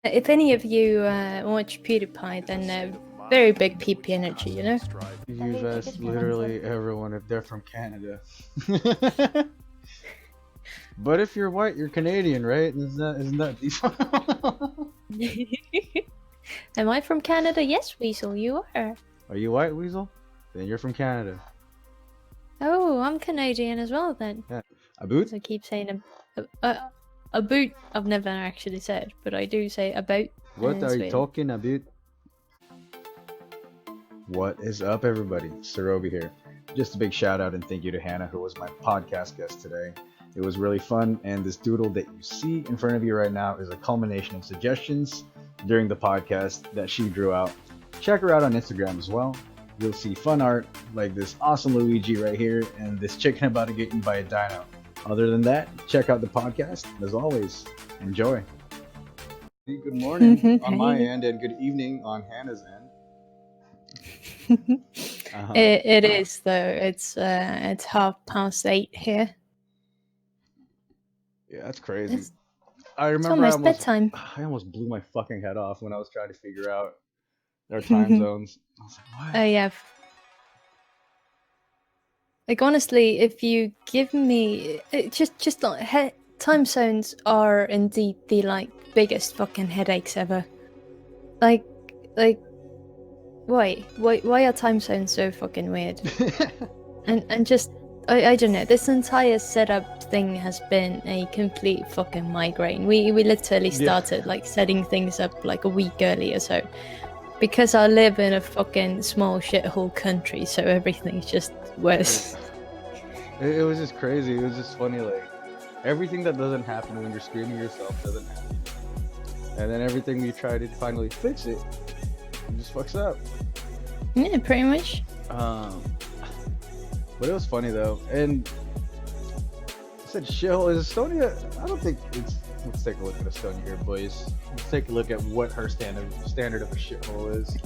If any of you watch PewDiePie, then very big PP energy, you know? You guys literally everyone if they're from Canada. But if you're white, you're Canadian, right? Isn't that default? Am I from Canada? Yes, Weasel, you are. Are you white, Weasel? Then you're from Canada. Oh, I'm Canadian as well then. Yeah. A boot? I keep saying a boot. I've never actually said, but I do say a boot. What are you talking about? What is up, everybody? Serobi here. Just a big shout out and thank you to Hannah, who was my podcast guest today. It was really fun, and this doodle that you see in front of you right now is a culmination of suggestions during the podcast that she drew out. Check her out on Instagram as well. You'll see fun art like this awesome Luigi right here and this chicken about to get eaten by a dino. Other than that, check out the podcast. As always, enjoy. Good morning on my end and good evening on Hannah's end. It is though. It's 8:30 here. Yeah, that's crazy. I remember it's almost bedtime. I almost blew my fucking head off when I was trying to figure out their time zones. I was like, what? Oh yeah. Like honestly, if you give me time zones are indeed the like biggest fucking headaches ever. Like why are time zones so fucking weird? and just I don't know, this entire setup thing has been a complete fucking migraine. We literally started like setting things up like a week earlier, so because I live in a fucking small shithole country, so everything's just worse. It was just crazy. It was just funny, like everything that doesn't happen when you're screaming yourself doesn't happen. And then everything you try to finally fix it just fucks up. Yeah, pretty much. But it was funny though, and I said shithole is Estonia. I don't think it's. Let's take a look at Estonia here, boys. Let's take a look at what her standard of a shithole is.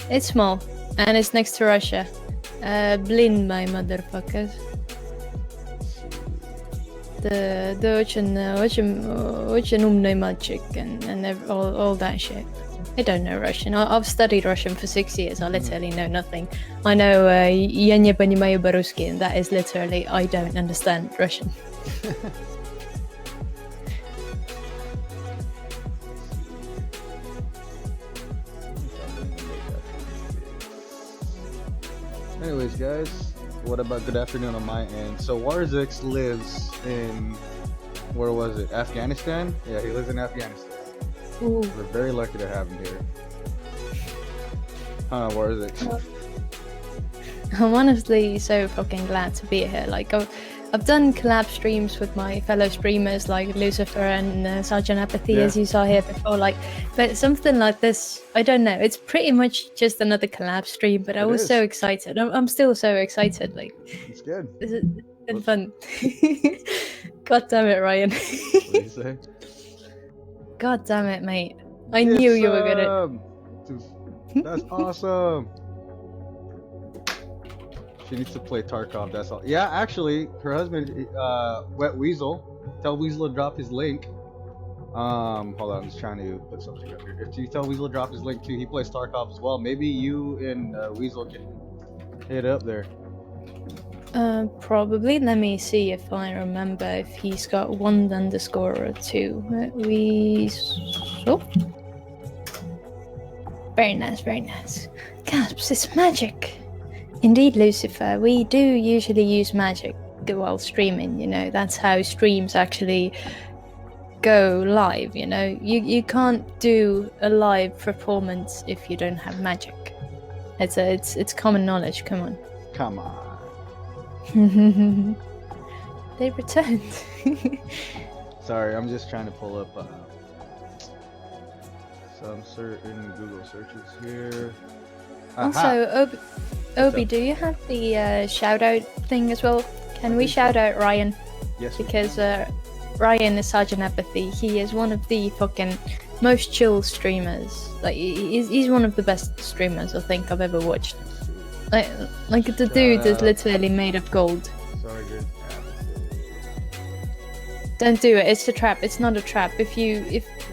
It's small, and it's next to Russia. Blind, my motherfuckers. The очень умный мальчик and all that shit. I don't know Russian. I've studied Russian for 6 years. I literally know nothing. I know я не понимаю по-русски, and that is literally I don't understand Russian. Anyways, guys, what about good afternoon on my end? So Warzix lives in, where was it? Afghanistan? Yeah, he lives in Afghanistan. Ooh. We're very lucky to have him here. Warzix. I'm honestly so fucking glad to be here. Like I've done collab streams with my fellow streamers like Lucifer and Sergeant Apathy, as you saw here before. Like, but something like this, I don't know. It's pretty much just another collab stream, but I was so excited. I'm still so excited. Like, it's good. It's fun. God damn it, Ryan. What did you say? God damn it, mate. I knew you were gonna. That's awesome. She needs to play Tarkov, that's all. Yeah, actually, her husband, Wet Weasel, tell Weasel to drop his link. Hold on, I'm just trying to put something up here. If you tell Weasel to drop his link too, he plays Tarkov as well. Maybe you and Weasel can hit up there. Probably. Let me see if I remember if he's got 1 underscore or 2. Weasel. Very nice, very nice. Gasps, it's magic. Indeed, Lucifer, we do usually use magic while streaming, you know. That's how streams actually go live, you know. You can't do a live performance if you don't have magic. It's common knowledge, come on. Come on. They returned. Sorry, I'm just trying to pull up some certain Google searches here. Also, Obi, do you have the shout out thing as well? Can we shout out Ryan? Yes. Because Ryan is Sergeant Apathy. He is one of the fucking most chill streamers. Like he's one of the best streamers I think I've ever watched. Like the dude is literally made of gold. Sergeant Apathy. Don't do it. It's a trap. It's not a trap.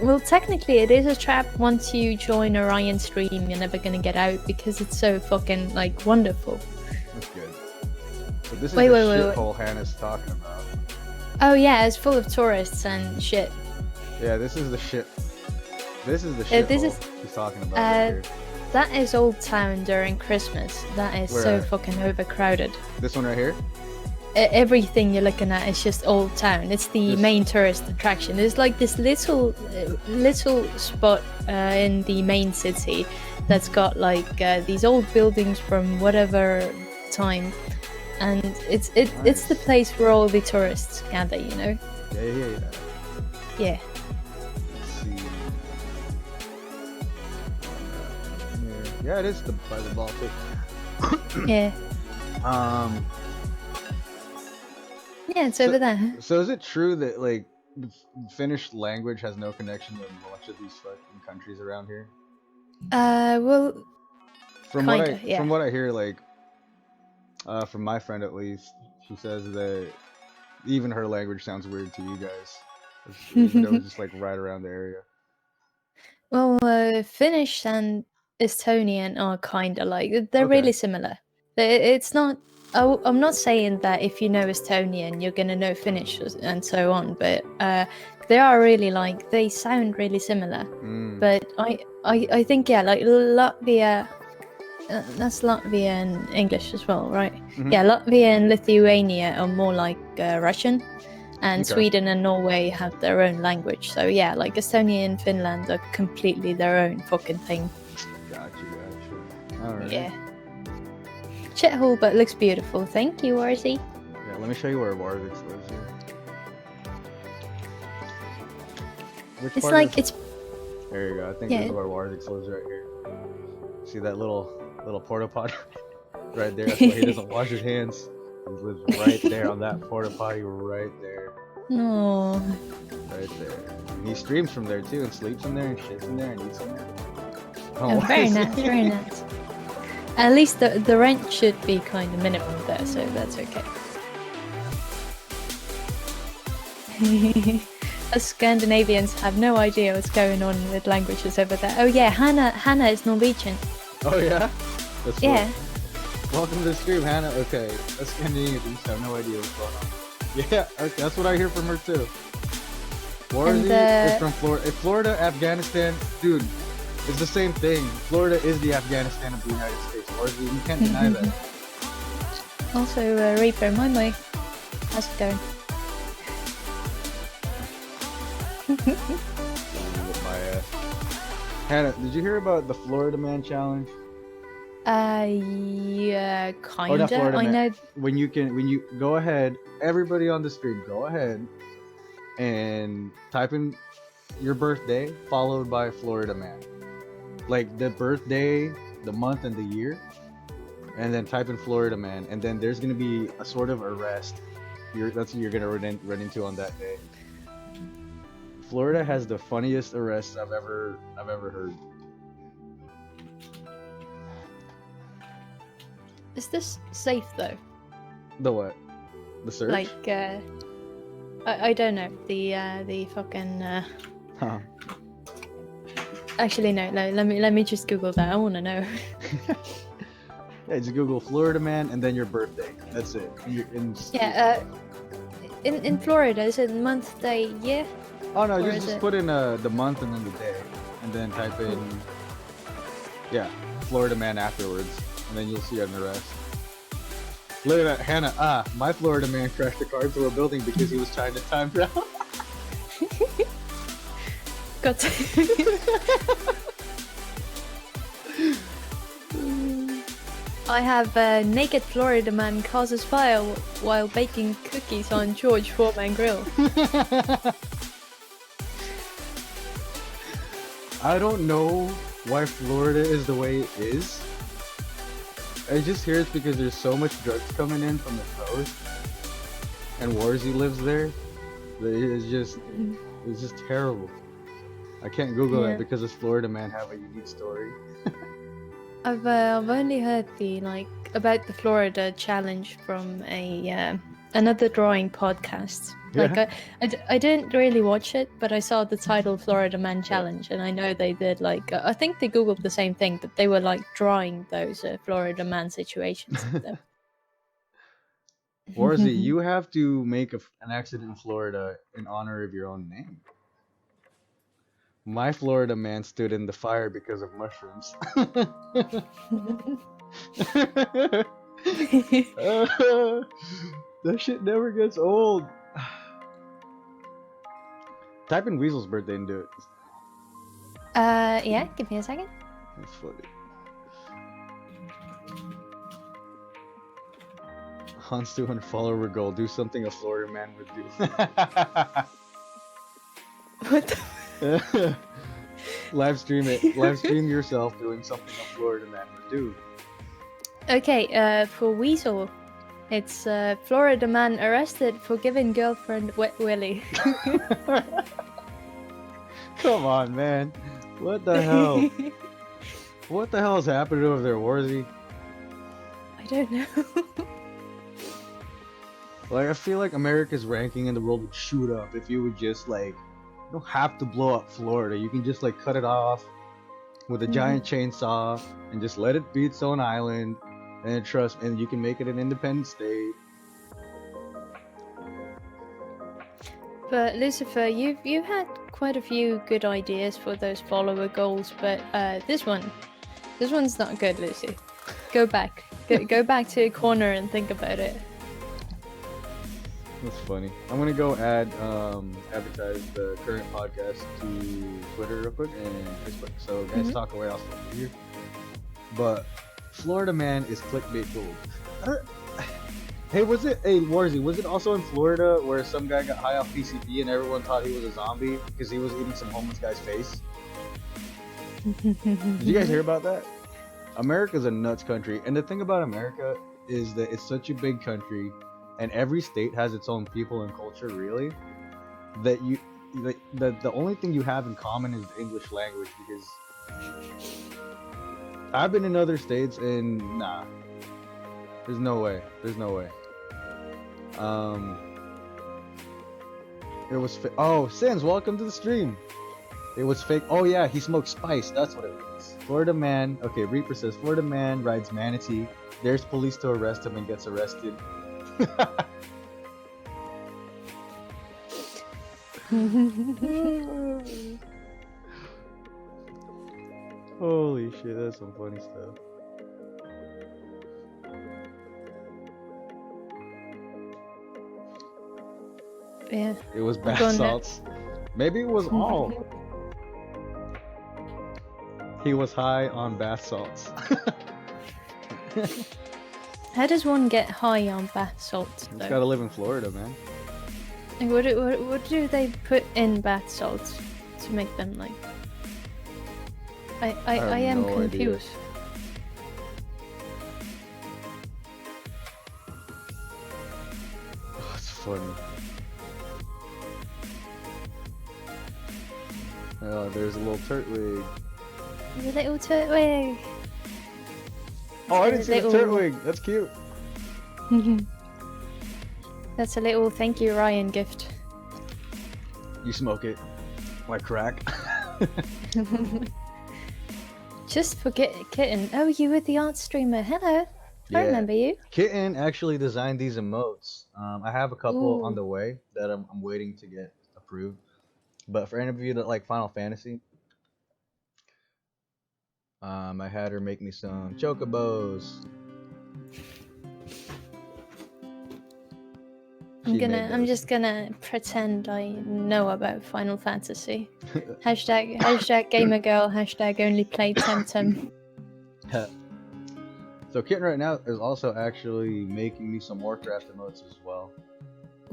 Well, technically it is a trap. Once you join Orion stream, you're never gonna get out because it's so fucking like wonderful. That's good. So this is the shithole Hannah's talking about. Oh yeah, it's full of tourists and shit. Yeah, this is the shit. This is the shithole he's talking about right here. That is Old Town during Christmas. That is so fucking overcrowded. This one right here? Everything you're looking at is just Old Town. It's the main tourist attraction. There's like this little spot in the main city that's got like these old buildings from whatever time, and it's the place where all the tourists gather. You know. Let's Yeah. see. Yeah, it is by the Baltic. Yeah. Yeah, it's over there. So is it true that like Finnish language has no connection to much of these fucking countries around here? Well, from what I hear, like from my friend at least, she says that even her language sounds weird to you guys. Even though it's just like right around the area. Well, Finnish and Estonian are kind of like, they're really similar. It's not, I'm not saying that if you know Estonian, you're going to know Finnish and so on, but they are really like, they sound really similar. But I think, yeah, like Latvia, that's Latvia and English as well, right? Yeah, Latvia and Lithuania are more like Russian. And Sweden and Norway have their own language. So yeah, like Estonia and Finland are completely their own fucking thing. Gotcha. Alright. Yeah. Shithole, but looks beautiful. Thank you, Warzy. Yeah, let me show you where Warzix lives here. It's like, it's... There you go. I think this is where Warzix lives right here. See that little porta potty right there? That's why he doesn't wash his hands. He lives right there on that porta potty right there. No. Right there. And he streams from there too, and sleeps in there, and shits in there, and eats in there. Oh, very nice, very nice. At least the rent should be kind of minimum there, so that's okay. Us Scandinavians have no idea what's going on with languages over there. Oh yeah, Hannah is Norwegian. Oh yeah? That's yeah. Cool. Welcome to the stream, Hannah. Okay, that's Scandinavian. I have no idea what's going on. Yeah, okay, that's what I hear from her too. Warzy is from Florida. Florida, Afghanistan, dude, it's the same thing. Florida is the Afghanistan of the United States. Warzy, you can't deny that. Also, Reaper, my way. How's it going? My ass. Hannah, did you hear about the Florida Man Challenge? Yeah, kinda. Florida I know. When you go ahead, everybody on the stream, go ahead and type in your birthday followed by Florida Man. Like the birthday, the month, and the year, and then type in Florida Man, and then there's gonna be a sort of arrest. That's what you're gonna run into on that day. Florida has the funniest arrests I've ever heard. Is this safe though? The what? The search? Like, I don't know. The fucking. Huh. Actually, no. Let me just Google that. I want to know. Yeah, just Google Florida Man and then your birthday. That's it. Yeah. In Florida, is it month, day, year? Oh no, just put in the month and then the day, and then type in Florida Man afterwards. And then you'll see an arrest. Look at that, Hannah. My Florida man crashed a car into a building because he was trying to time travel. Got to. I have a naked Florida man causes fire while baking cookies on George Foreman grill. I don't know why Florida is the way it is. I just hear it's because there's so much drugs coming in from the coast, and Warzy lives there. It's just terrible. I can't Google it because this Florida man have a unique story. I've only heard about the Florida challenge from a another drawing podcast. Yeah. Like I didn't really watch it, but I saw the title Florida Man Challenge, and I know they did like I think they googled the same thing, but they were like drawing those Florida Man situations. Warzy, you have to make an accident in Florida in honor of your own name. My Florida man stood in the fire because of mushrooms. That shit never gets old. Type in Weasel's birthday and do it. Yeah, give me a second. That's funny. Hans 200 follower goal. Do something a Florida man would do. What the? Live stream it. Live stream yourself doing something a Florida man would do. Okay, for Weasel, it's Florida man arrested for giving girlfriend wet willy. Come on, man. What the hell? What the hell is happening over there, Warzy? I don't know. Like, I feel like America's ranking in the world would shoot up if you would just, like, you don't have to blow up Florida. You can just, like, cut it off with a giant chainsaw and just let it be its own island. And trust, and you can make it an independent state. But Lucifer, you've had quite a few good ideas for those follower goals, but this one's not good, Lucy. Go back, go back to a corner and think about it. That's funny. I'm gonna go advertise the current podcast to Twitter real quick and Facebook. So guys, talk away. I'll stay here. But Florida man is clickbait gold. Hey, Warzy, was it also in Florida where some guy got high off PCP and everyone thought he was a zombie because he was eating some homeless guy's face? Did you guys hear about that? America's a nuts country, and the thing about America is that it's such a big country, and every state has its own people and culture, really, that the only thing you have in common is the English language, because I've been in other states and nah, there's no way. It was oh, Sins, welcome to the stream. It was fake. Oh yeah, he smoked spice. That's what it was. Florida man. Okay, Reaper says Florida man rides manatee. There's police to arrest him and gets arrested. Holy shit, that's some funny stuff. Yeah. It was bath salts. Maybe it was all. He was high on bath salts. How does one get high on bath salts? It's gotta live in Florida, man. Like, what do they put in bath salts to make them like? I am no confused. Oh, it's funny. Oh, there's a little turtwig. The little turtwig. Oh, I didn't see the turtwig. That's cute. That's a little thank you, Ryan gift. You smoke it like crack. Just for Kitten. Oh, you were the art streamer. Hello. Yeah. I remember you. Kitten actually designed these emotes. I have a couple on the way that I'm waiting to get approved. But for any of you that like Final Fantasy, I had her make me some chocobos. I'm just gonna pretend I know about Final Fantasy. hashtag gamer girl, hashtag only play Temtem. So Kitten right now is also actually making me some Warcraft emotes as well.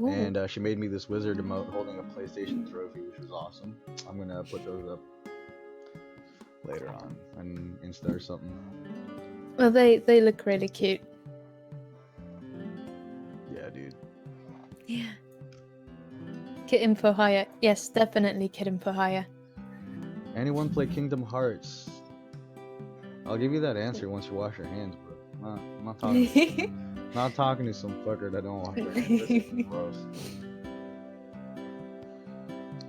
Ooh. And she made me this wizard emote holding a PlayStation trophy, which was awesome. I'm gonna put those up later on on Insta or something. Well, they look really cute. Yeah, dude. Yeah. Kitten for hire. Yes, definitely Kitten for hire. Anyone play Kingdom Hearts? I'll give you that answer once you wash your hands, bro. I'm not talking. Not talking to some fucker that don't want to play. This is gross.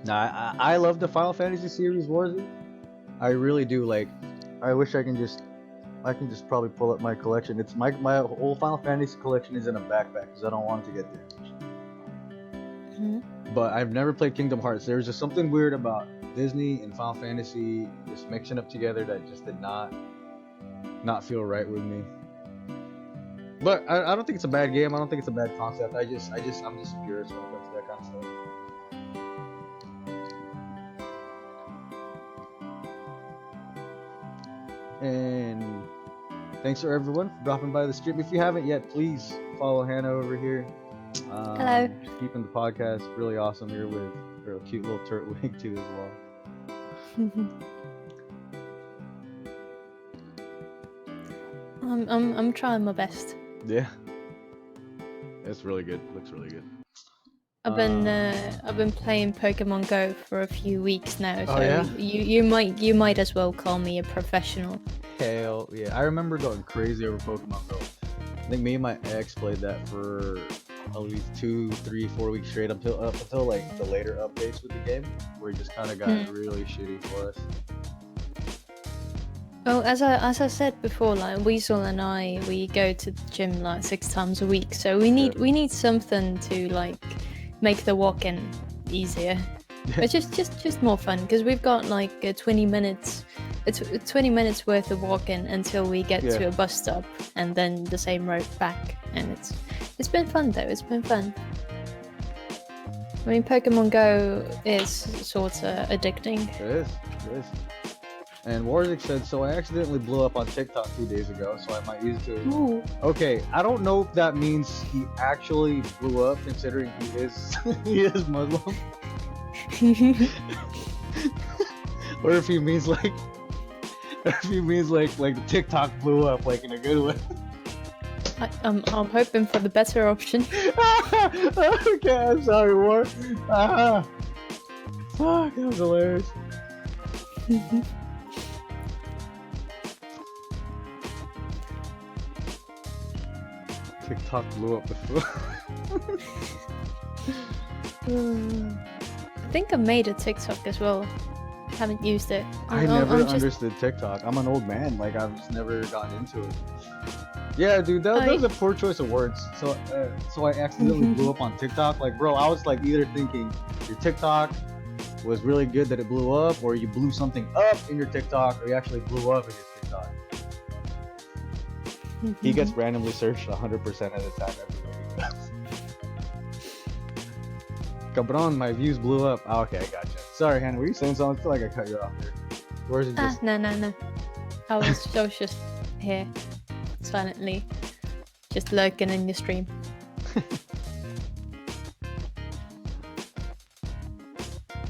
Nah, I love the Final Fantasy series, Warzy. I really do. Like, I wish I can just probably pull up my collection. It's my whole Final Fantasy collection is in a backpack because I don't want it to get damaged. Mhm. But I've never played Kingdom Hearts. There's just something weird about Disney and Final Fantasy just mixing up together that just did not feel right with me. But I don't think it's a bad game. I don't think it's a bad concept. I'm just a purist when it comes to that kind of stuff. And thanks for everyone for dropping by the stream. If you haven't yet, please follow Hannah over here. Hello. Keeping the podcast really awesome here with her cute little turtwig too as well. I'm trying my best. Yeah, it's really good. Looks really good. I've been playing Pokemon Go for a few weeks now, so yeah? you might as well call me a professional. Hell yeah! I remember going crazy over Pokemon Go. I think me and my ex played that for at least 2, 3, 4 weeks straight up until like the later updates with the game, where it just kind of got really shitty for us. Well, as I said before, like Weasel and we go to the gym like 6 times a week, so we need something to like make the walk-in easier. But just more fun, because we've got like 20 minutes. It's 20 minutes worth of walking until we get to a bus stop, and then the same route back. And it's been fun though. It's been fun. I mean, Pokemon Go is sort of addicting. It is. And Warzik said, so I accidentally blew up on TikTok 2 days ago, so I might use it to... Ooh. Okay, I don't know if that means he actually blew up, considering he is Muslim. Or if he means like the TikTok blew up like in a good way. I'm hoping for the better option. Okay, I'm sorry, War. Fuck, that was hilarious. TikTok blew up the phone. I think I made a TikTok as well. Haven't used it. I never understood TikTok. I'm an old man. Like, I've just never gotten into it. Yeah, dude, that was a poor choice of words. So I accidentally blew up on TikTok. Like, bro, I was like either thinking your TikTok was really good that it blew up, or you blew something up in your TikTok, or you actually blew up in your TikTok. He gets randomly searched 100% of the time. Everybody does. Cabron, my views blew up. Oh, okay, I gotcha. Sorry, Hannah, were you saying something? I feel like I cut you off there. Or is it just... No. I was just here, silently, just lurking in your stream.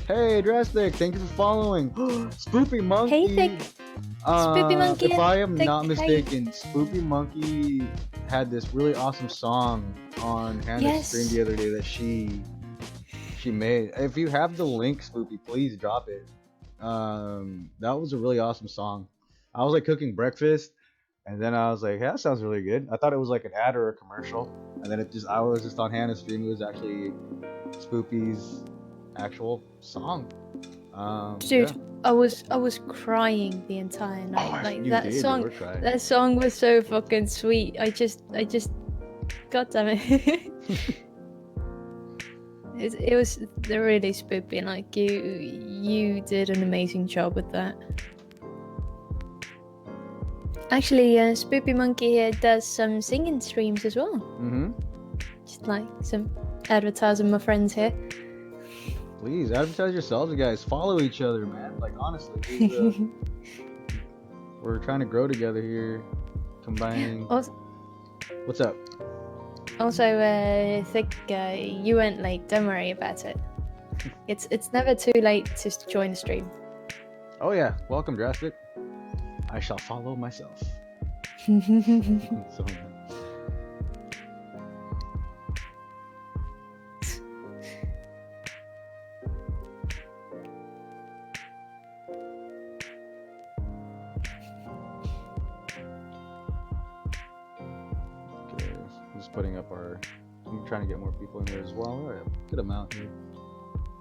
Hey, Drastic, thank you for following. Spoopy Monkey. Hey, Thick. Spoopy Monkey. If I am Thick, not mistaken, Spoopy Monkey had this really awesome song on Hannah's stream the other day that she made. If you have the link, Spoopy, please drop it. That was a really awesome song. I was like cooking breakfast, and then I was like, hey, that sounds really good. I thought it was like an ad or a commercial, and then I was just on Hannah's stream. It was actually Spoopy's actual song. Dude, I was crying the entire night. Like that song was so fucking sweet. I just god damn it. It was really spoopy. Like you did an amazing job with that. Actually, Spoopy Monkey here does some singing streams as well. Just like some advertising my friends here. Please advertise yourselves, guys. Follow each other, man. Like, honestly, we're trying to grow together here, combining. What's up? Also, Thick, you weren't late. Don't worry about it. It's never too late to join the stream. Oh yeah, welcome, Drastic. I shall follow myself. So, just putting up I'm trying to get more people in here as well. All right, good amount here.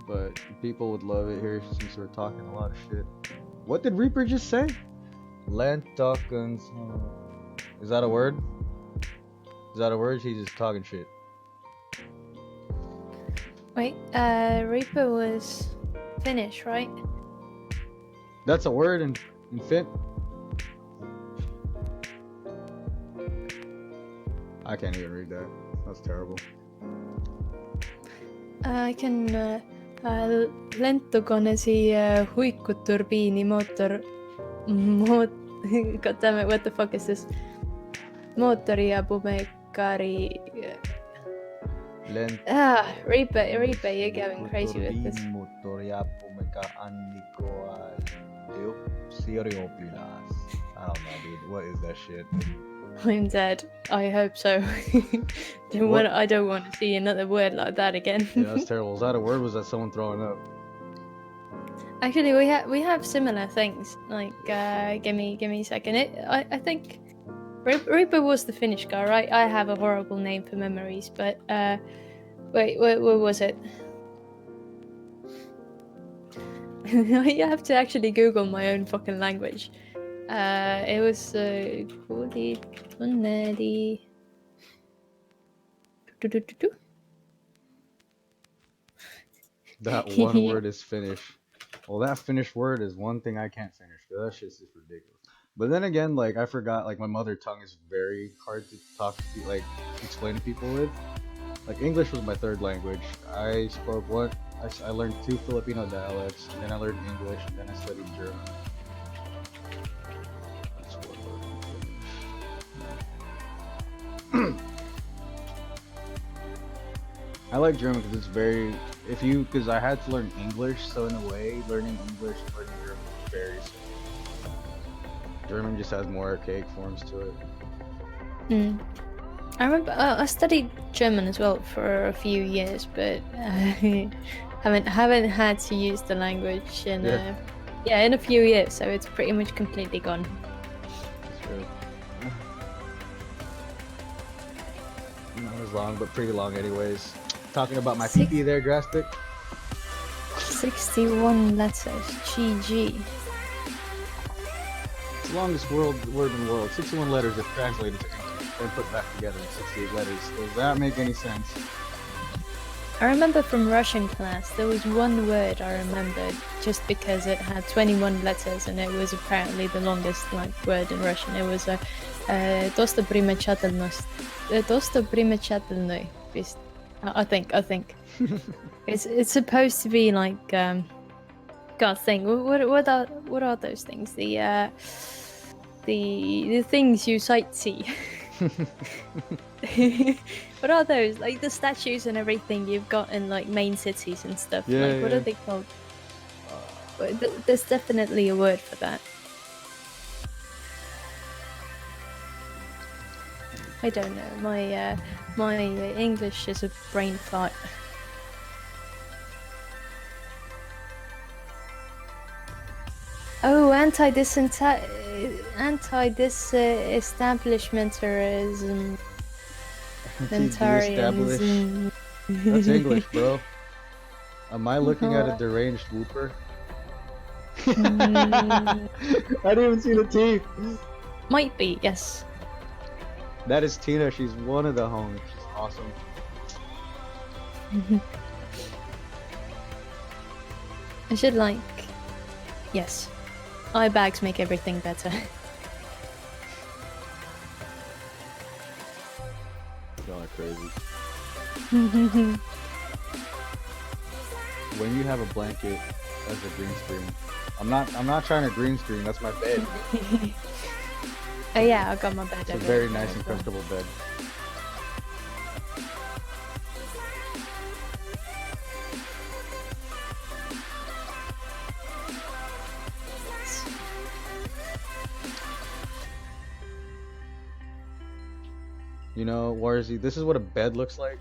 But people would love it here since we're talking a lot of shit. What did Reaper just say? Lentokens. Is that a word? Is that a word? He's just talking shit. Wait, Reaper was Finnish, right? That's a word in Finn? I can't even read that. That's terrible. I can lentokonesi huikuturbiini mootor God damn it, what the fuck is this? Mootori ja pumekari. Reaper, you're going crazy with this. Mootori ja pumeka annikoa SER0CASTS. I don't know, dude. What is that shit? I'm dead. I hope so. I don't want to see another word like that again. Yeah, that's terrible. Is that a word? Was that someone throwing up? Actually, we have similar things. Like, give me a second. I think Reaper was the Finnish guy, right? I have a horrible name for memories, but wait, where was it? You have to actually Google my own fucking language. It was That one word is Finnish. Well, that Finnish word is one thing I can't finish. That shit's just ridiculous. But then again, like, I forgot, like, my mother tongue is very hard to talk to, like, explain to people with. Like, English was my third language. I spoke I learned 2 Filipino dialects, then I learned English, and then I studied German. That's what I like German because it's very, because I had to learn English, so in a way, learning English and learning German is very similar. German just has more archaic forms to it. I remember I studied German as well for a few years, but haven't had to use the language in a few years, so it's pretty much completely gone. That's true. Not as long, but pretty long anyways. Talking about my PP there, Drastic. 61 letters, GG. It's the longest word in the world. 61 letters if translated to English, then put back together in 68 letters. Does that make any sense? I remember from Russian class, there was one word I remembered just because it had 21 letters and it was apparently the longest word in Russian. It was a достопримечательный. I think. It's supposed to be like God thing. What are those things? The things you sightsee. What are those? Like the statues and everything you've got in like main cities and stuff. Yeah, what are they called? There's definitely a word for that. I don't know. My English is a brain fart. Oh, anti-disestablishmentarianism. Anti-establish. That's English, bro. Am I looking at a deranged whooper? I didn't even see the teeth. Might be, yes. That is Tina. She's one of the homies. She's awesome. I should yes. Eye bags make everything better. Y'all are crazy. When you have a blanket as a green screen, I'm not trying to green screen. That's my bed. Oh yeah, I got my bed. It's a very nice and comfortable bed. You know, Warzy, this is what a bed looks like.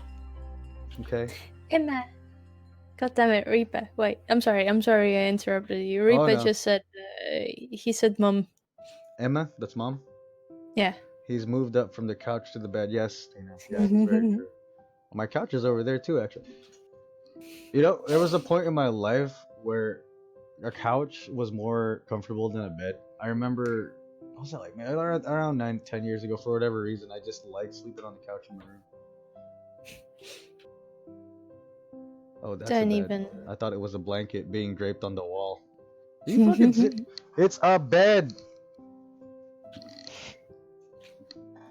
Okay. Emma. God damn it, Reaper. Wait, I'm sorry I interrupted you. Reaper just said, he said mom. Emma, that's mom? Yeah. He's moved up from the couch to the bed. Yes, you know, yeah, it's very true. My couch is over there too, actually. You know, there was a point in my life where a couch was more comfortable than a bed. I remember, what was that like, man? Around 9, 10 years ago, for whatever reason, I just liked sleeping on the couch in my room. Oh, that's Don't a bed. even. I thought it was a blanket being draped on the wall. You fucking it's a bed.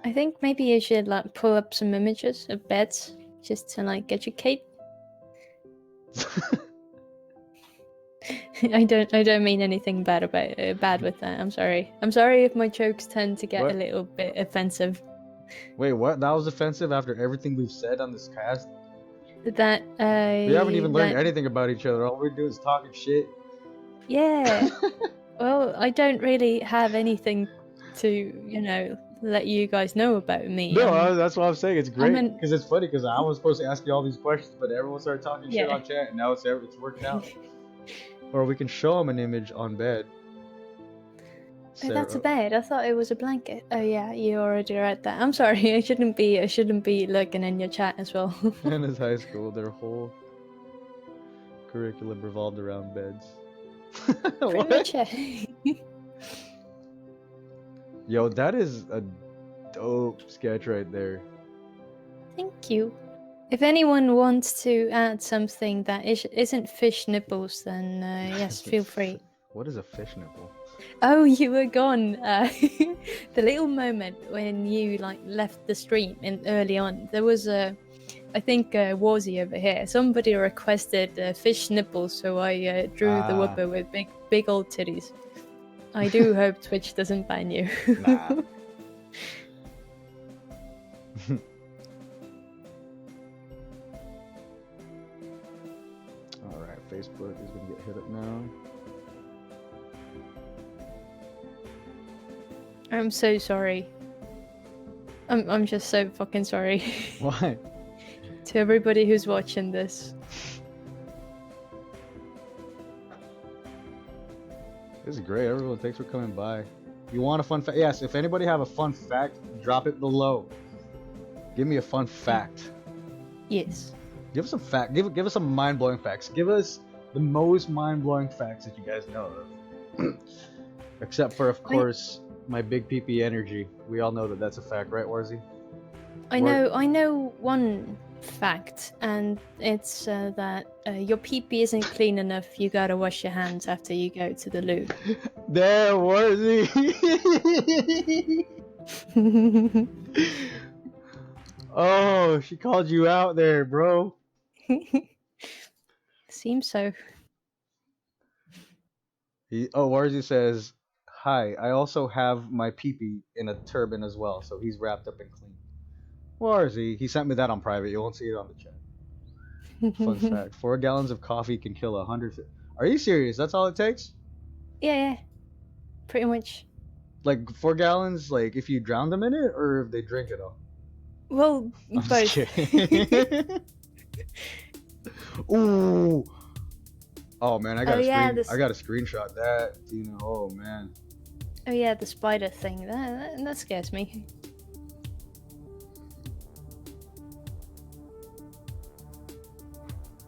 I think maybe you should like pull up some images of beds just to like educate. I don't mean anything bad about bad with that. I'm sorry. I'm sorry if my jokes tend to get What? a little bit offensive. Wait, what? That was offensive after everything we've said on this cast? That We haven't even learned that, anything about each other. All we do is talking shit. yeah. Well, I don't really have anything to, you know, let you guys know about me. No, that's what I'm saying. It's great an- because it's funny because I was supposed to ask you all these questions, but everyone started talking shit Yeah. on chat, and now it's working out. Or we can show them an image on bed. Oh, that's a bed. I thought it was a blanket. Oh yeah, you already read that. I'm sorry. I shouldn't be looking in your chat as well. Hannah's high school, their whole curriculum revolved around beds. Pretty What? much, yeah. Yo, that is a dope sketch right there. Thank you. If anyone wants to add something that isn't fish nipples, then yes, feel free. What is a fish nipple? Oh, you were gone. The little moment when you like left the stream in early on, there was a, I think Warzy over here. Somebody requested fish nipples, so I drew the whooper with big old titties. I do hope Twitch doesn't ban you. Nah. Alright, Facebook is gonna get hit up now. I'm so sorry. I'm just so fucking sorry. Why? To everybody who's watching this. This is great. Everyone, thanks for coming by. You want a fun fact? Yes, if anybody have a fun fact, drop it below. Give me a fun fact. Yes. Give us some fact. Give us some mind-blowing facts. Give us the most mind-blowing facts that you guys know of. Except for, of course, my big PP energy. We all know that that's a fact, right, Warzy? I know one fact, and it's that your pee-pee isn't clean enough. You gotta wash your hands after you go to the loo. There, Warzy. Oh, she called you out there, bro. Seems so. Warzy says, "Hi, I also have my pee-pee in a turban as well, so he's wrapped up and clean." Warzy, he sent me that on private. You won't see it on the chat. Fun fact: 4 gallons of coffee can kill 100. Are you serious? That's all it takes? Yeah, pretty much. Like 4 gallons, like if you drown them in it, or if they drink it all? Well, I'm both. just kidding. Ooh. Oh man, I got a screenshot that. You know, oh man. Oh yeah, the spider thing. That scares me.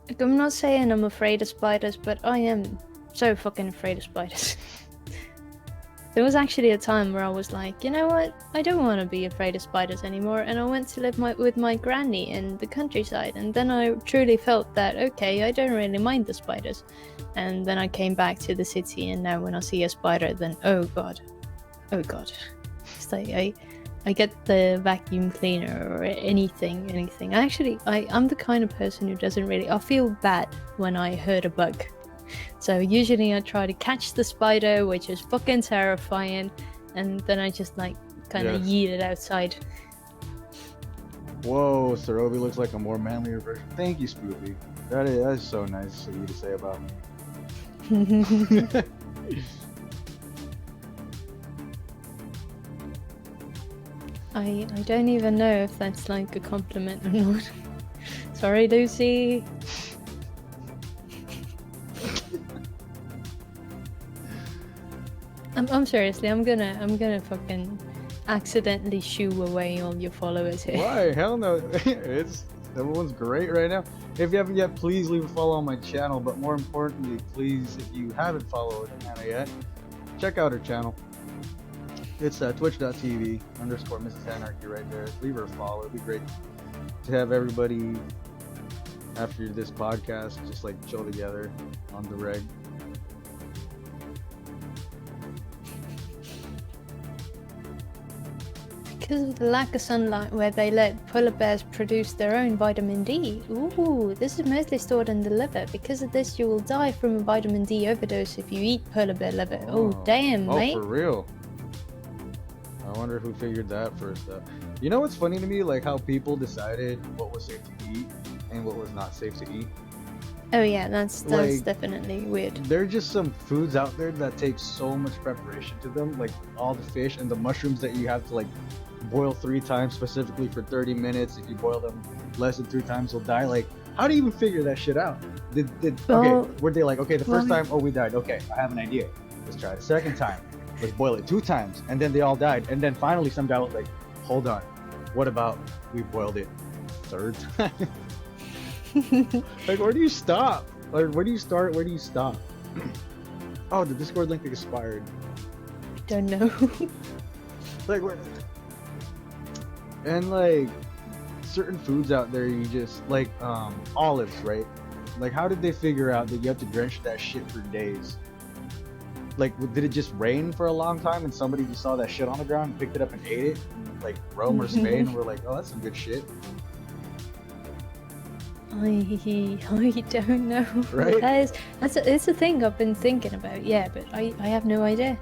Like, I'm not saying I'm afraid of spiders, but I am so fucking afraid of spiders. There was actually a time where I was like, you know what? I don't want to be afraid of spiders anymore, and I went to live with my granny in the countryside, and then I truly felt that, okay, I don't really mind the spiders. And then I came back to the city, and now when I see a spider, then oh god. It's like I get the vacuum cleaner or anything. I'm the kind of person who doesn't really, I feel bad when I hurt a bug. So usually I try to catch the spider, which is fucking terrifying, and then I just like kind of yeet it outside. Whoa, Sarobi looks like a more manlier version. Thank you, Spoopy. That is so nice of you to say about me. I don't even know if that's like a compliment or not. Sorry, Lucy. I'm seriously, I'm gonna fucking accidentally shoo away all your followers here. Why? Hell no. Everyone's great right now. If you haven't yet, please leave a follow on my channel. But more importantly, please, if you haven't followed Hannah yet, check out her channel. It's twitch.tv/Mrs. Hannarchy right there. Leave her a follow. It'd be great to have everybody after this podcast just like chill together on the reg. Because of the lack of sunlight where they let polar bears produce their own vitamin D. Ooh, this is mostly stored in the liver. Because of this, you will die from a vitamin D overdose if you eat polar bear liver. Oh damn, mate. Oh, for real? I wonder who figured that first up. You know what's funny to me? Like how people decided what was safe to eat and what was not safe to eat. Oh yeah, that's Like, definitely weird. There are just some foods out there that take so much preparation to them, like all the fish and the mushrooms that you have to like boil 3 times specifically for 30 minutes. If you boil them less than 3 times, they'll die. Like, how do you even figure that shit out? Well, okay, were they like, okay, the first well, time, oh, we died. Okay, I have an idea. Let's try it a second time. Let's boil it 2 times, and then they all died. And then finally, some guy was like, hold on, what about we boiled it 3rd time? Like, where do you stop? Like, where do you start? Where do you stop? Oh, the Discord link expired. Don't know. Like, where? And like certain foods out there, you just like olives, right? Like, how did they figure out that you have to drench that shit for days? Like, did it just rain for a long time and somebody just saw that shit on the ground and picked it up and ate it? And, like Rome or Spain, and we're like, oh, that's some good shit. I don't know. Right? It's a thing I've been thinking about, yeah, but I have no idea.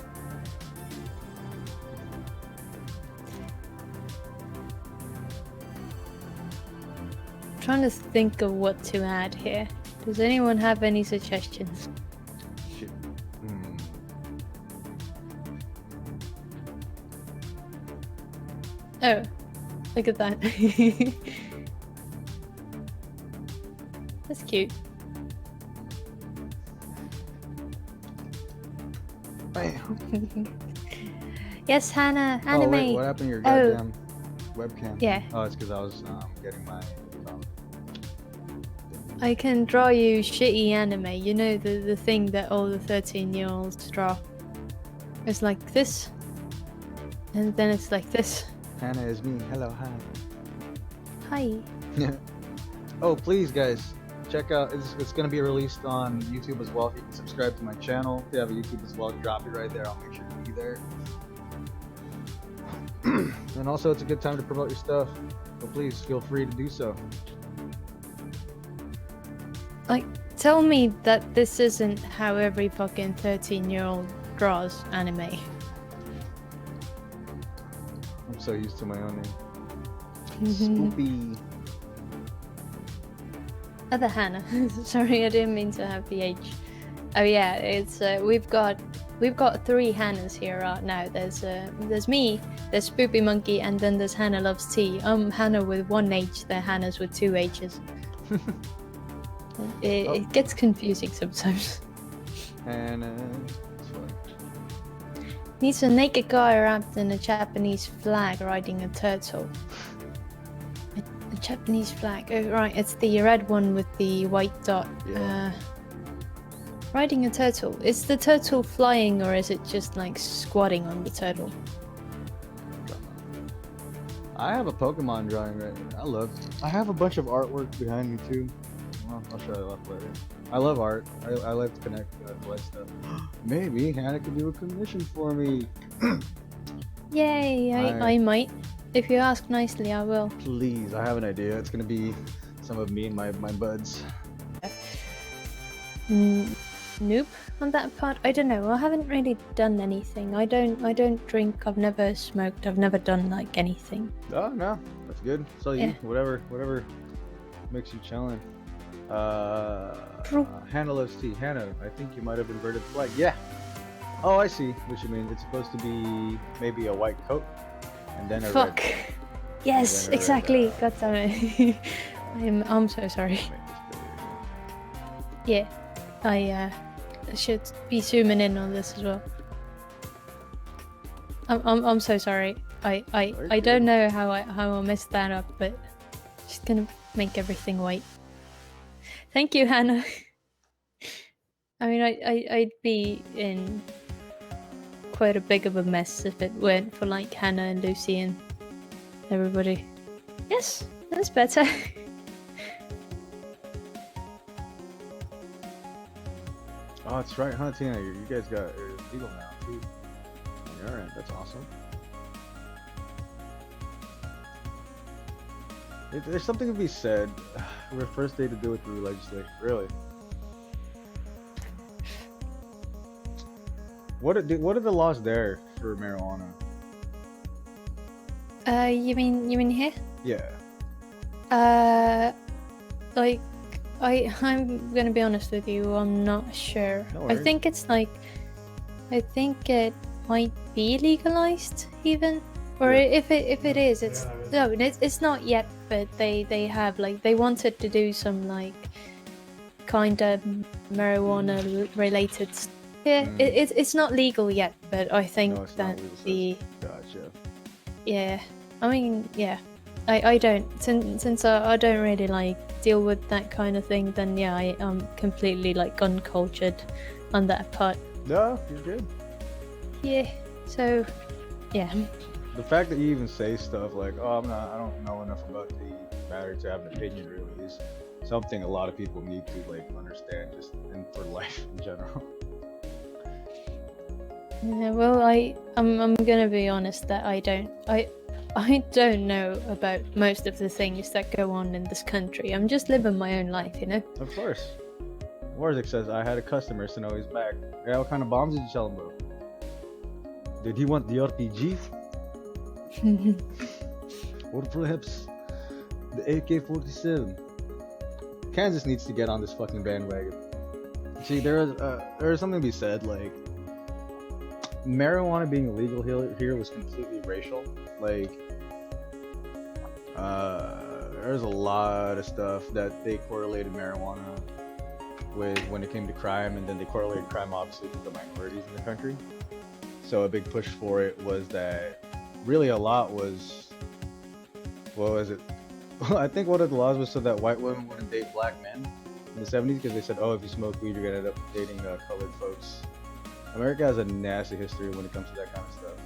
I'm trying to think of what to add here. Does anyone have any suggestions? Shit. Oh, look at that. That's cute. Yes, Hannah, anime. Oh wait, what happened to your goddamn webcam? Yeah. Oh, it's because I was getting my. I can draw you shitty anime. You know the thing that all the 13-year-olds draw. It's like this, and then it's like this. Hannah is me. Hello, hi. Hi. Oh, please, guys, check out. It's gonna be released on YouTube as well. If you can subscribe to my channel, if you have a YouTube as well, drop it right there. I'll make sure to be there. And also, it's a good time to promote your stuff. So please feel free to do so. Like, tell me that this isn't how every fucking 13-year-old draws anime. I'm so used to my own name. Spoopy. Other Hannah. Sorry, I didn't mean to have the H. Oh yeah, it's we've got 3 Hannahs here right now. There's me, there's Spoopy Monkey, and then there's Hannah Loves Tea. Hannah with 1 H, they're Hannahs with 2 H's. It gets confusing sometimes. And it's fun. Needs a naked guy wrapped in a Japanese flag riding a turtle. A Japanese flag. Oh right, it's the red one with the white dot. Yeah. Riding a turtle. Is the turtle flying or is it just like squatting on the turtle? I have a Pokemon drawing right now. I have a bunch of artwork behind me too. Well, I'll show you that later. I love art. I like to connect collect stuff. Maybe Hannah could do a commission for me. Yay! I might. If you ask nicely, I will. Please, I have an idea. It's gonna be some of me and my buds. Nope. On that part, I don't know. I haven't really done anything. I don't drink. I've never smoked. I've never done like anything. Oh no, that's good. So Yeah. whatever makes you challenge. Hannah Loves Tea. Hannah, I think you might have inverted the flag. Yeah. Oh, I see what you mean. It's supposed to be maybe a white coat and then a Fuck. red. Yes, And then a exactly. red, God damn it. I'm so sorry. Yeah, I should be zooming in on this as well. I'm so sorry. I don't know how I messed that up, but just gonna make everything white. Thank you, Hannah. I mean, I'd be in quite a big of a mess if it weren't for like Hannah and Lucy and everybody. Yes, that's better. Oh, that's right, huh, Tina? You guys got legal now too. All right, that's awesome. There's something to be said. We're first day to do it through legislation, really. What are the laws there for marijuana? You mean here? Yeah. Like I'm gonna be honest with you, I'm not sure. No I worries. think it might be legalized even, or Yeah. if it is, it's not yet. But they have like they wanted to do some like kind of marijuana related. Yeah, it's not legal yet, but I think No, it's that not legal, the Gotcha. yeah, I mean yeah, I don't since I don't really like deal with that kind of thing. Then yeah, I'm completely like uncultured on that part. No, you're good. Yeah, so yeah. The fact that you even say stuff like, "Oh, I don't know enough about the matter to have an opinion," really is something a lot of people need to like understand, just and for life in general. Yeah, well, I'm gonna be honest that I don't know about most of the things that go on in this country. I'm just living my own life, you know. Of course. Warzek says, "I had a customer, so now he's back. Yeah, what kind of bombs did you tell him about? Did he want the RPG? Or perhaps the AK-47? Kansas needs to get on this fucking bandwagon. See, there is something to be said, like, marijuana being illegal here was completely racial. Like, there's a lot of stuff that they correlated marijuana with when it came to crime, and then they correlated crime obviously with the minorities in the country. So a big push for it was that really a lot was, what was it? I think one of the laws was so that white women wouldn't date black men in the 70s because they said, oh, if you smoke weed, you're gonna end up dating colored folks. America has a nasty history when it comes to that kind of stuff.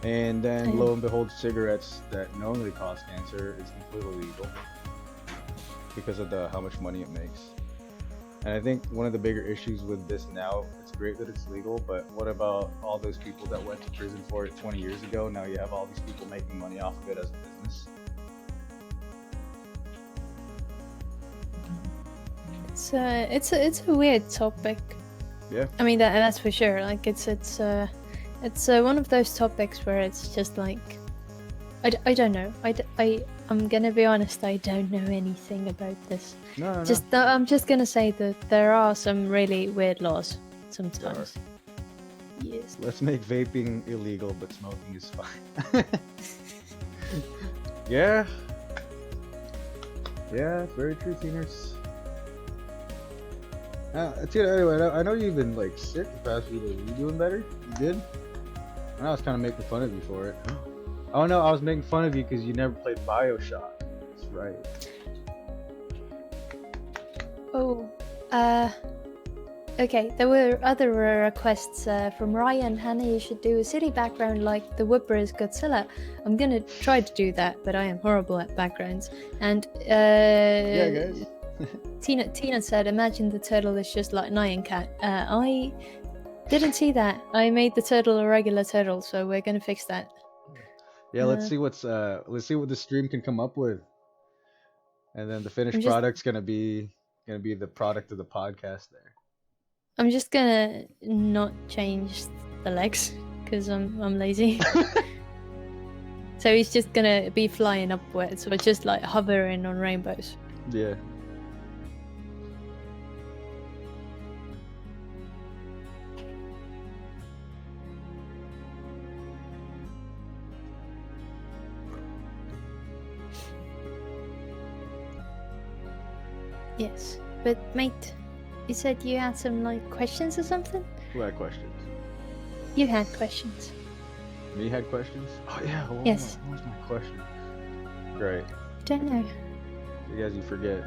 And then lo and behold, cigarettes that knowingly cause cancer is completely legal because of how much money it makes. And I think one of the bigger issues with this now, it's great that it's legal, but what about all those people that went to prison for it 20 years ago? Now you have all these people making money off of it as a business. It's a weird topic. Yeah. I mean that's for sure. Like it's one of those topics where it's just like I don't know. I'm gonna be honest. I don't know anything about this. No. I'm just gonna say that there are some really weird laws sometimes. Yes. Let's make vaping illegal, but smoking is fine. Yeah. Yeah, it's very true, seniors. Anyway, I know you've been like sick the past few days. You doing better? You good? I was kind of making fun of you for it. Oh no, I was making fun of you because you never played BioShock. That's right. Oh, okay. There were other requests from Ryan. Hannah, you should do a city background like the Whoopper's Godzilla. I'm gonna try to do that, but I am horrible at backgrounds. And yeah, guys. Tina said, "Imagine the turtle is just like Nyan Cat." I didn't see that. I made the turtle a regular turtle, so we're gonna fix that. Yeah, let's see what the stream can come up with, and then the finished product's gonna be the product of the podcast. There. I'm just gonna not change the legs because I'm lazy. So he's just gonna be flying upwards, or just like hovering on rainbows. Yeah. Yes, but mate, you said you had some like questions or something? Who had questions? You had questions. Me had questions? Oh yeah, Yes. what was my question? Great. Don't know. You guys, you forget.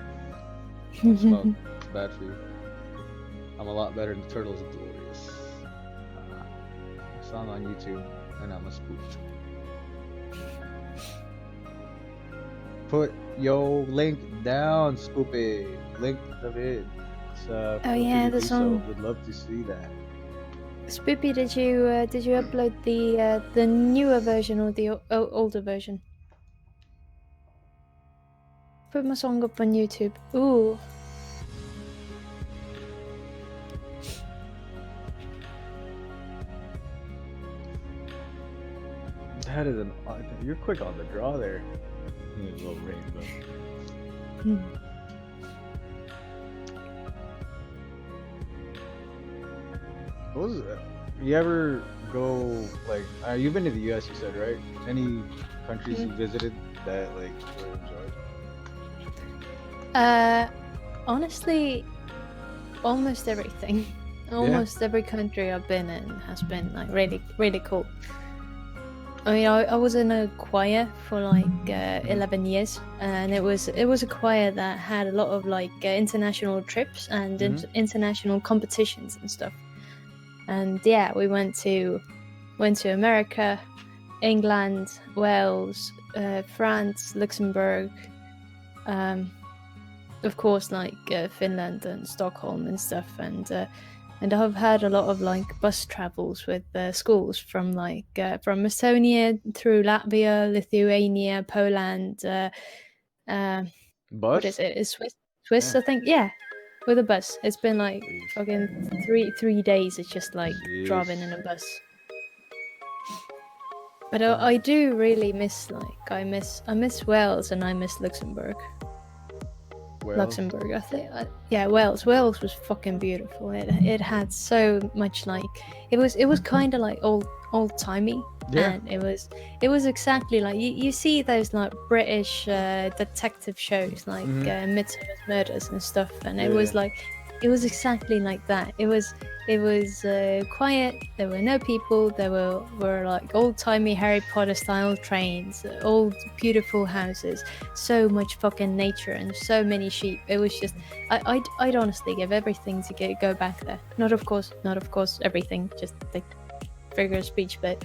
Don't smoke. It's bad for you. I'm a lot better than the turtles and glorious. Song on YouTube, and I'm a spook. Put yo link down, Spoopy. Link the vid. Oh Feel free yeah, to the do so. song. Would love to see that. Spoopy, did you upload the newer version or the older version? Put my song up on YouTube. Ooh. That is an. You're quick on the draw there. A little rainbow. What was it? You ever go like? You've been to the U.S. You said, right? Any countries you visited that like you really enjoyed? Honestly, almost everything. Yeah. Almost every country I've been in has been like really, really cool. I mean, I was in a choir for like 11 years, and it was a choir that had a lot of like international trips and international competitions and stuff. And yeah, we went to America, England, Wales, France, Luxembourg, of course, like Finland and Stockholm and stuff, and I've had a lot of like bus travels with schools from like from Estonia through Latvia, Lithuania, Poland. What is Bus? it? Is Swiss? Yeah. I think. Yeah, with a bus. It's been like Jeez. fucking 3 days. It's just like driving in a bus. But I do really miss like I miss Wales and I miss Luxembourg. Wales? Luxembourg, I think. Yeah, Wales. Wales was fucking beautiful. It had so much like it was kind of like old timey, Yeah. and it was exactly like you see those like British detective shows like Midsummer's Murders and stuff, and it was like it was exactly like that. It was quiet. There were no people. There were like old timey Harry Potter style trains, old beautiful houses, so much fucking nature and so many sheep. It was just I'd honestly give everything to go back there. Not of course everything, just like figure of speech, but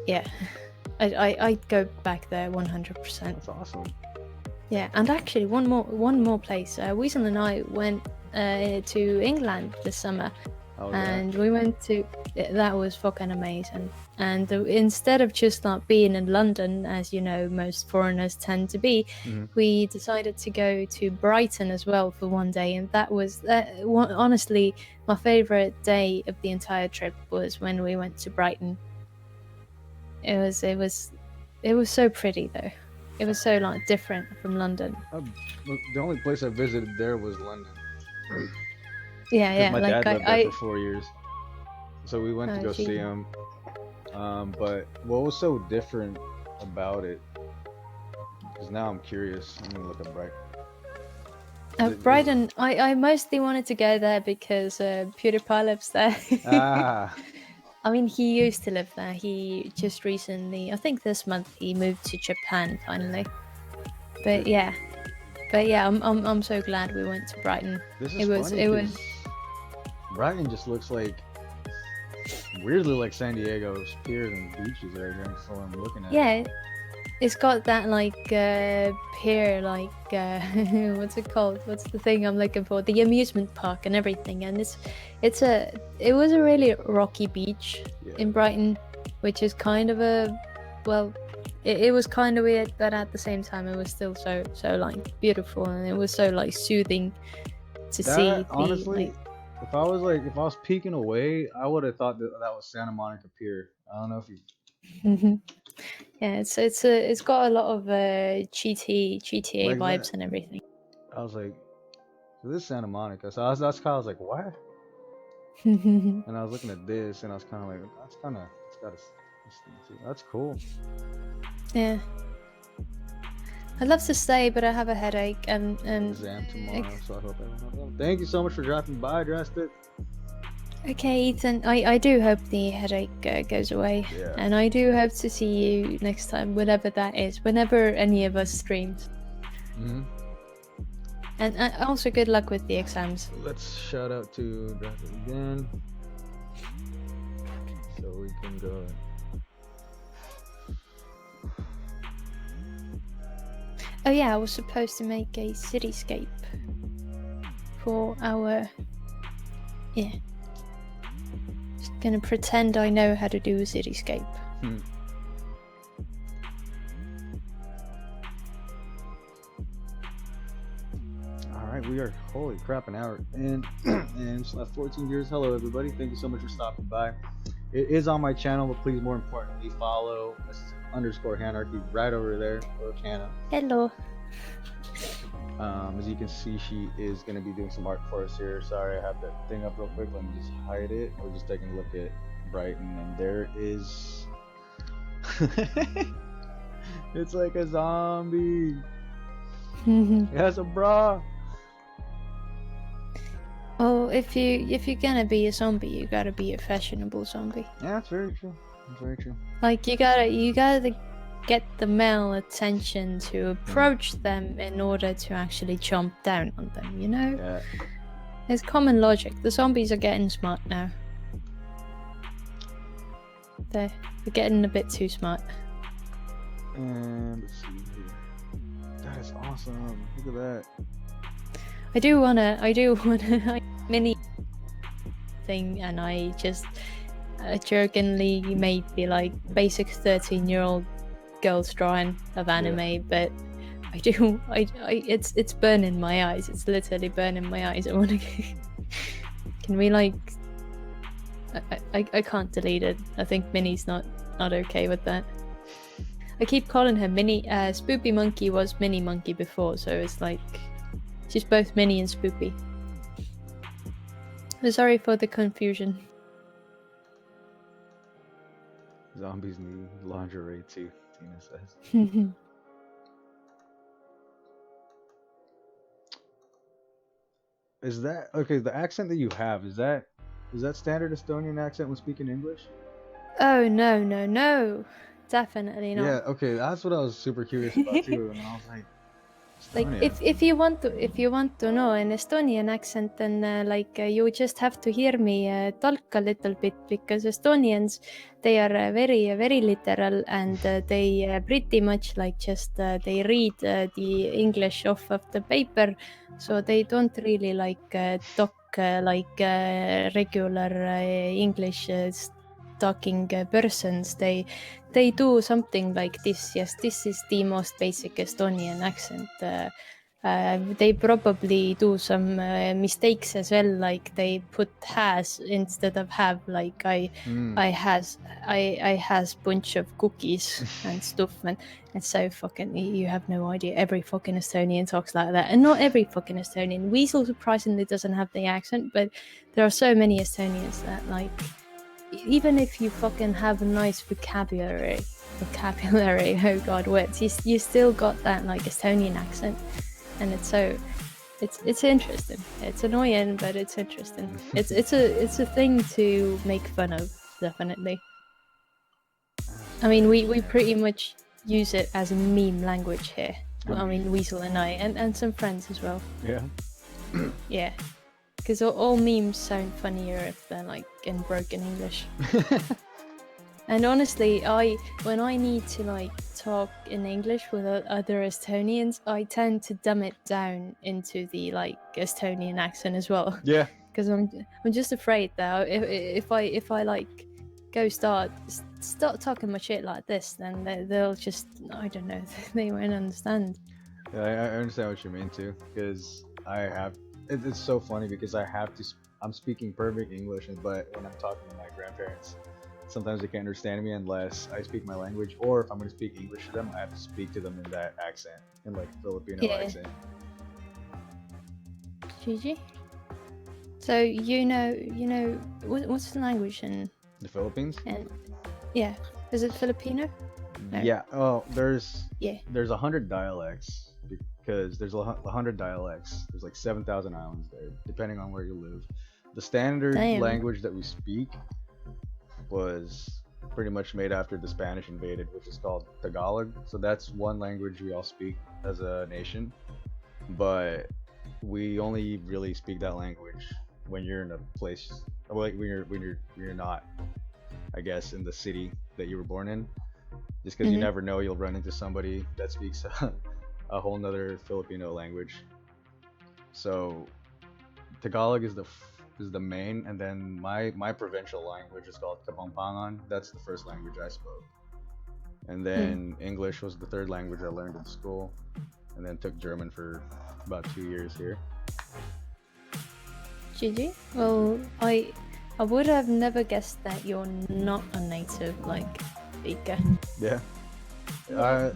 yeah, I'd go back there 100%. That's awesome. Yeah, and actually one more place. Weasel and I went to England this summer. Oh, and we went to that was fucking amazing. And instead of just not being in London, as you know most foreigners tend to be, we decided to go to Brighton as well for one day, and that was honestly my favorite day of the entire trip was when we went to Brighton. It was so pretty though. It was so like different from London. The only place I visited there was London. Yeah. My like dad lived there for 4 years, so we went to go geez. see him. But what was so different about it? Because now I'm curious. I'm gonna look at Brighton. Brighton, I mostly wanted to go there because PewDiePie lives there. I mean, he used to live there. He just recently, I think this month, he moved to Japan finally. But yeah, I'm so glad we went to Brighton. It was. Brighton just looks like weirdly like San Diego's piers and beaches right here. So I'm looking at. Yeah, it's got that like pier, like what's it called? What's the thing I'm looking for? The amusement park and everything. And it was a really rocky beach in Brighton, which is kind of it was kind of weird, but at the same time it was still so like beautiful, and it was so like soothing to see. Honestly, if I was peeking away, I would have thought that was Santa Monica Pier. I don't know if you. Yeah, it's got a lot of GTA like vibes and everything. I was like, so this is Santa Monica. So I was like, what? And I was looking at this, and I was kind of like, that's cool. Yeah, I'd love to stay, but I have a headache and exam tomorrow, so I hope everyone. Thank you so much for dropping by, Drastic. Okay, Ethan, I do hope the headache goes away. Yeah. And I do hope to see you next time, whenever that is, whenever any of us streams. Mm-hmm. And also good luck with the exams. Let's shout out to that again. So we can go. Oh yeah, I was supposed to make a cityscape for our... Yeah. Just gonna pretend I know how to do a cityscape. Alright, we are, holy crap, an hour in and just left 14 viewers. Hello everybody, thank you so much for stopping by. It is on my channel, but please more importantly follow _ Hannarchy right over there, or Hannah. Hello. As you can see, she is going to be doing some art for us here. Sorry, I have that thing up real quick. Let me just hide it. We're just taking a look at Brighton, and there is... It's like a zombie. It has a bra. Oh, if you're gonna be a zombie, you gotta be a fashionable zombie. Yeah, that's very true. That's very true. Like you gotta get the male attention to approach them in order to actually jump down on them, you know? Yeah. It's common logic. The zombies are getting smart now. They're getting a bit too smart. And let's see here. That is awesome. Look at that. I do wanna mini thing, and I just jokingly made the like basic 13-year-old girl's drawing of anime, yeah. But it's burning my eyes. It's literally burning my eyes. I wanna can we like I can't delete it. I think Minnie's not okay with that. I keep calling her Minnie. Spoopy Monkey was Minnie Monkey before, so it's like she's both Minnie and Spoopy. Sorry for the confusion. Zombies need lingerie too, Tina says. Is that okay? The accent that you have, is that standard Estonian accent when speaking English? Oh no, definitely not. Yeah, okay, that's what I was super curious about too, and I was like, Estonia. Like if you want to know an Estonian accent, then you just have to hear me talk a little bit, because Estonians, they are very literal, and they pretty much like just they read the English off of the paper, so they don't really like talk like regular English talking persons. They do something like this. Yes, this is the most basic Estonian accent. They probably do some mistakes as well, like they put has instead of have, like I has bunch of cookies and stuff, and it's so fucking, you have no idea. Every fucking Estonian talks like that, and not every fucking Estonian. Weasel surprisingly doesn't have the accent, but there are so many Estonians that, like, even if you fucking have a nice vocabulary, oh god, words, you still got that like Estonian accent, and it's interesting. It's annoying, but it's interesting. It's a thing to make fun of, definitely. I mean, we pretty much use it as a meme language here. I mean, Weasel and I, and some friends as well. Yeah. Yeah. Because all memes sound funnier if they're like in broken English. And honestly, when I need to like talk in English with other Estonians, I tend to dumb it down into the like Estonian accent as well. Yeah. Because I'm just afraid that if I like go start talking my shit like this, then they'll just, I don't know, they won't understand. Yeah, I understand what you mean too, because it's so funny because I'm speaking perfect English, but when I'm talking to my grandparents, sometimes they can't understand me unless I speak my language, or if I'm going to speak English to them, I have to speak to them in that accent, in like Filipino accent. Gigi? So you know what's the language in the Philippines? And yeah, is it Filipino? No. Yeah. Oh, there's 100 dialects. Because there's 100 dialects. There's like 7,000 islands there, depending on where you live. The standard Damn. language that we speak was pretty much made after the Spanish invaded, which is called Tagalog. So that's one language we all speak as a nation, but we only really speak that language when you're in a place, like when you're not, I guess, in the city that you were born in, just because you Mhm. never know, you'll run into somebody that speaks a whole nother Filipino language. So Tagalog is the main, and then my provincial language is called Kapampangan. That's the first language I spoke, and Mm. then English was the third language I learned in school, and then took German for about 2 years here. GG. Well, I would have never guessed that you're not a native like speaker. Yeah,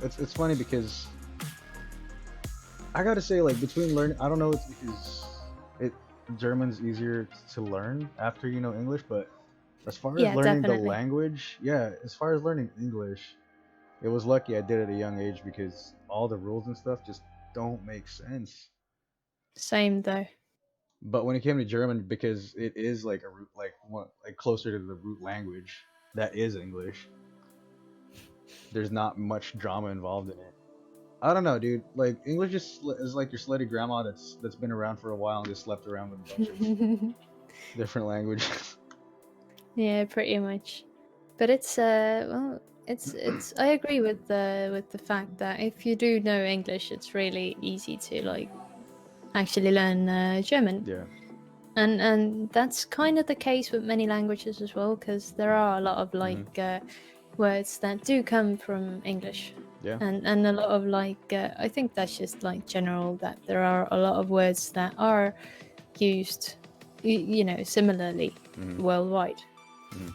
it's funny because I gotta say, like, between learning, I don't know, it's because it German's easier to learn after you know English, but as far as Yeah, learning the definitely. language, yeah, as far as learning English, it was lucky I did it at a young age because all the rules and stuff just don't make sense. Same though. But when it came to German, because it is like a root, like closer to the root language that is English, there's not much drama involved in it. I don't know, dude. Like English is like your slutty grandma that's been around for a while and just slept around with a bunch of different languages. Yeah, pretty much. But it's well, it's. I agree with the fact that if you do know English, it's really easy to like actually learn German. Yeah. And that's kind of the case with many languages as well, because there are a lot of Hmm. like words that do come from English, Yeah. and a lot of like I think that's just like general that there are a lot of words that are used, you know, similarly Hmm. worldwide. Hmm.